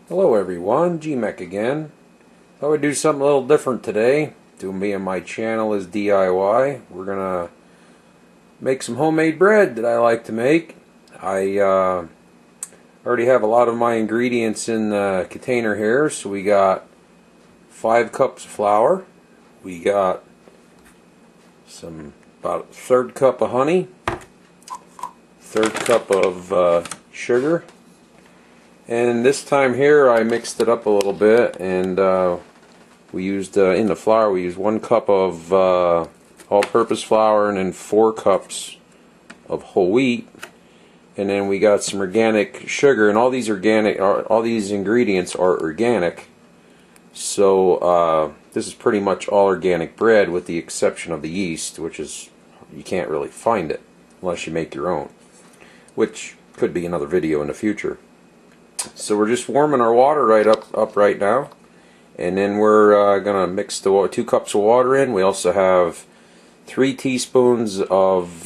Hello everyone, GMEC again. Thought I'd do something a little different today. Doing me and my channel is DIY. We're gonna make some homemade bread that I like to make. I already have a lot of my ingredients in the container here. So we got 5 cups of flour. We got about a third cup of honey, third cup of sugar. And this time here I mixed it up a little bit, and we used in the flour we used 1 cup of all-purpose flour and then 4 cups of whole wheat, and then we got some organic sugar. And all these ingredients are organic, so this is pretty much all organic bread with the exception of the yeast, which is you can't really find it unless you make your own, which could be another video in the future. So we're just warming our water up right now, and then we're gonna mix the 2 cups of water in. We also have 3 teaspoons of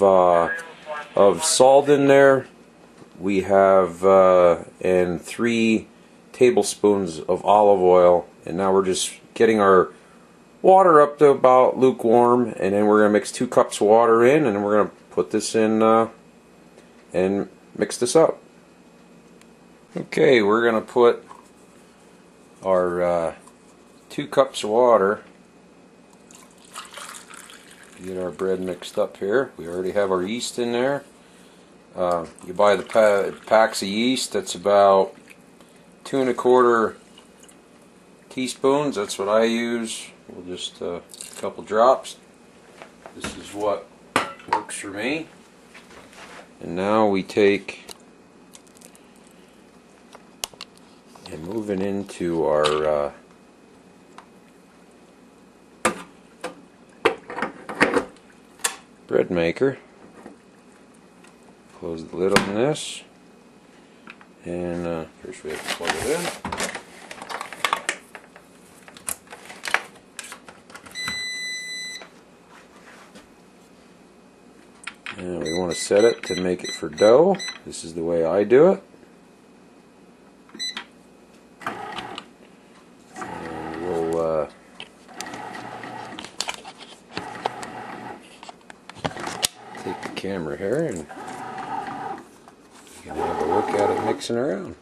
salt in there. We have and 3 tablespoons of olive oil, and now we're just getting our water up to about lukewarm, and then we're gonna mix 2 cups of water in, and then we're gonna put this in and mix this up. Okay, we're going to put our 2 cups of water, get our bread mixed up here. We already have our yeast in there. You buy the packs of yeast, that's about 2 1/4 teaspoons. That's what I use. We'll just a couple drops. This is what works for me. And now we take and moving into our bread maker. Close the lid on this, and first we have to plug it in. And we want to set it to make it for dough. This is the way I do it. Take the camera here and you can have a look at it mixing around.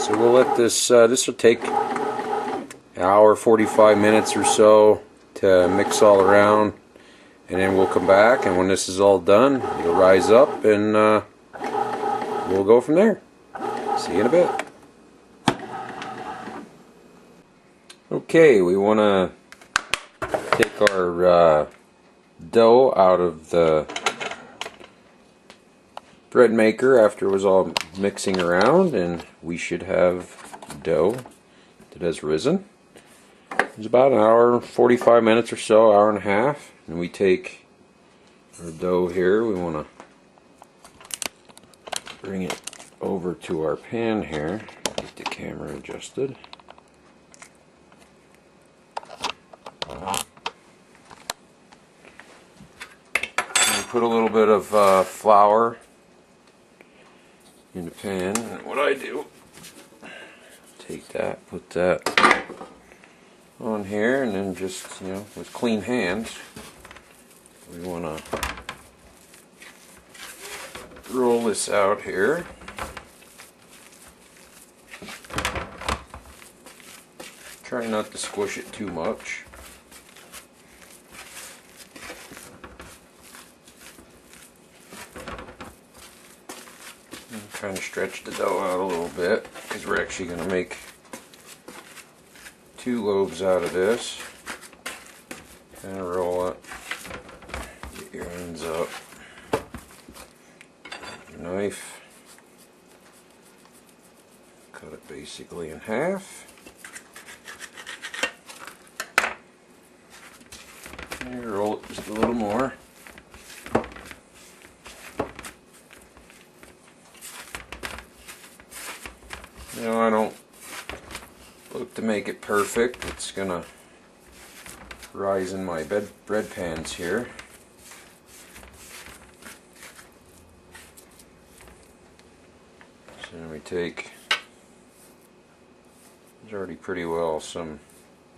So we'll let this this will take an hour, 45 minutes or so to mix all around, and then we'll come back, and when this is all done it'll rise up, and we'll go from there. See you in a bit. Okay, we want to take our dough out of the bread maker after it was all mixing around, and we should have dough that has risen. It's about an hour, 45 minutes or so, hour and a half. And we take our dough here, we want to bring it over to our pan here, get the camera adjusted. Put a little bit of flour in the pan, and what I do, take that, put that on here, and then just, with clean hands, we want to roll this out here. Try not to squish it too much. I'm trying to stretch the dough out a little bit, because we're actually going to make 2 loaves out of this. Kind of roll it, get your ends up, your knife, cut it basically in half. And roll it just a little more. I don't look to make it perfect. It's gonna rise in my bread pans here. And we take, there's already pretty well some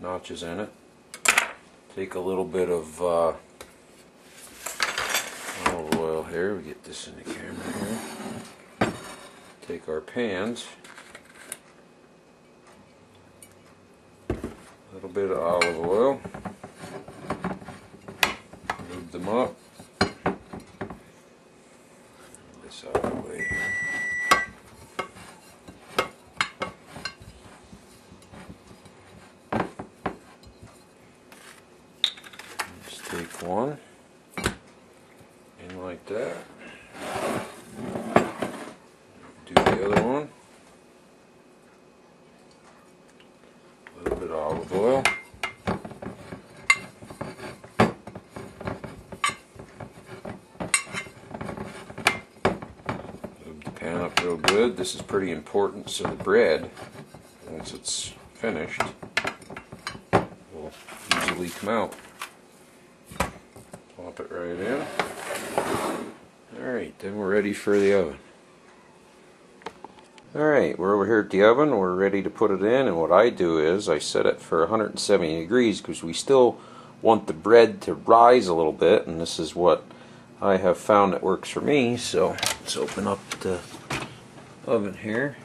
notches in it. Take a little bit of olive oil here. We get this in the camera here. Take our pans. A little bit of olive oil. Move them up. This out of the way. Just take one. In like that. Do the other one. A little bit of olive oil. Move the pan up real good. This is pretty important so the bread, once it's finished, will easily come out. Plop it right in. Alright, then we're ready for the oven. Alright, we're over here at the oven. We're ready to put it in, and what I do is I set it for 170 degrees because we still want the bread to rise a little bit, and this is what I have found that works for me. So let's open up the oven here.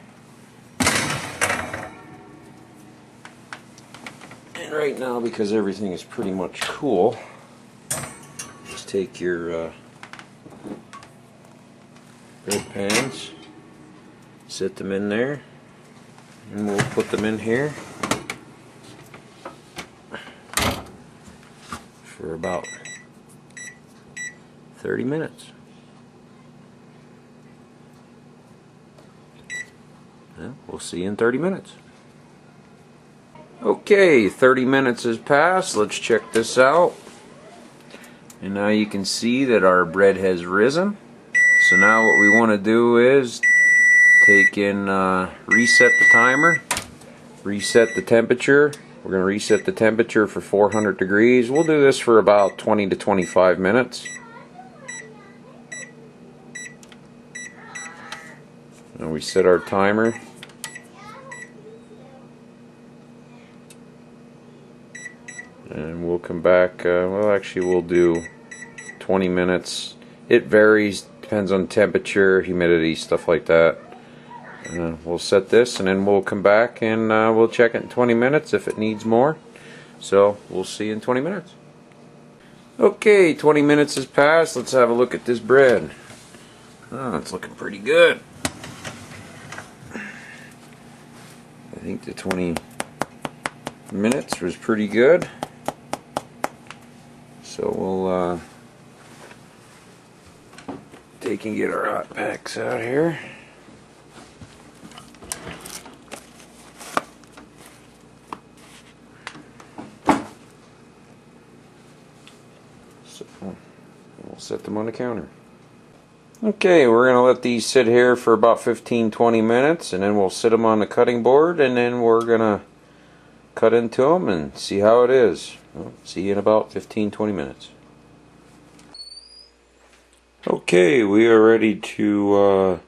And right now, because everything is pretty much cool, just take your bread pans, set them in there, and we'll put them in here for about 30 minutes. Well, we'll see you in 30 minutes. Okay, 30 minutes has passed. Let's check this out. And now you can see that our bread has risen. So now what we want to do is take and reset the timer, reset the temperature. We're going to reset the temperature for 400 degrees. We'll do this for about 20 to 25 minutes. And we set our timer. And we'll come back, well actually we'll do 20 minutes. It varies, depends on temperature, humidity, stuff like that. We'll set this and then we'll come back and we'll check it in 20 minutes if it needs more. So we'll see you in 20 minutes. Okay, 20 minutes has passed. Let's have a look at this bread. Oh, it's looking pretty good. I think the 20 minutes was pretty good. So we'll take and get our hot packs out here. So we'll set them on the counter. Okay, we're going to let these sit here for about 15-20 minutes, and then we'll sit them on the cutting board, and then we're going to cut into them and see how it is. Well, see you in about 15-20 minutes. Okay, we are ready to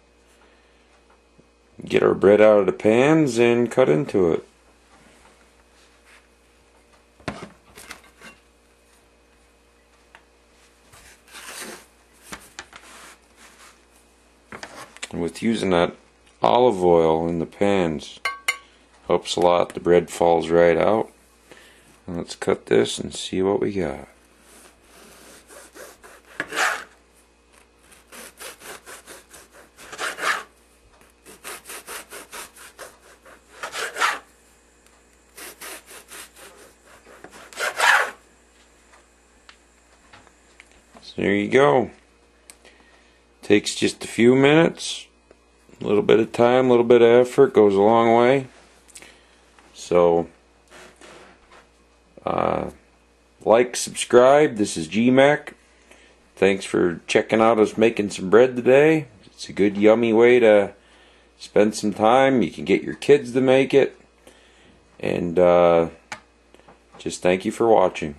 get our bread out of the pans and cut into it. And with using that olive oil in the pans, helps a lot. The bread falls right out. And let's cut this and see what we got. So there you go. Takes just a few minutes. A little bit of time, a little bit of effort goes a long way. So like, subscribe. This is GMAC. Thanks for checking out us making some bread today. It's a good yummy way to spend some time. You can get your kids to make it. And just thank you for watching.